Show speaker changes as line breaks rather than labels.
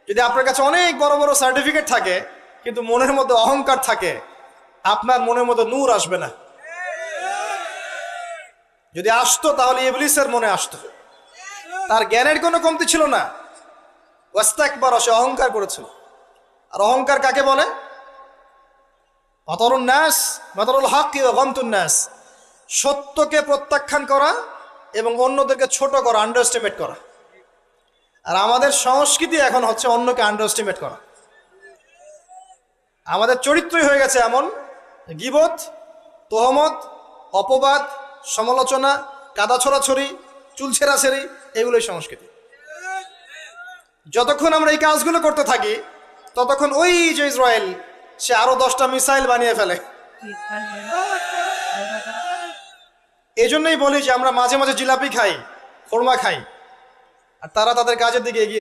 যদি আপনার কাছে অনেক বড় বড় সার্টিফিকেট থাকে কিন্তু মনের মধ্যে অহংকার থাকে, আপনার মনের মধ্যে নূর আসবে না। যদি আসতো তাহলে ইবলিসের মনে আসতো। তার জ্ঞানের কোনো কমতি ছিল না, ওয়াস্তাকবার, সে অহংকার করেছিল। আর অহংকার কাকে বলে? মাতারুন নাস, মাতারুল হক ওয়া গামতুন নাস, সত্যকে প্রত্যাখ্যান করা এবং অন্যদেরকে ছোট করা, আন্ডারএস্টিমেট করা। আর আমাদের সংস্কৃতি এখন হচ্ছে অন্যকে আন্ডারএস্টিমেট করা। আমাদের চরিত্রই হয়ে গেছে এমন, গীবত, তোহমত, অপবাদ, সমালোচনা, কাদা ছোড়াছড়ি, চুল ছেঁড়াছেড়ি, এগুলোই সংস্কৃতি। যতক্ষণ আমরা এই কাজগুলো করতে থাকি ততক্ষণ ওই যে ইসরায়েল, সে আরো 10টা মিসাইল বানিয়ে ফেলে। এই জন্যই বলি যে আমরা মাঝে মাঝে জিলাপি খাই, খোরমা খাই, আর তারা তাদের কাজের দিকে এগিয়ে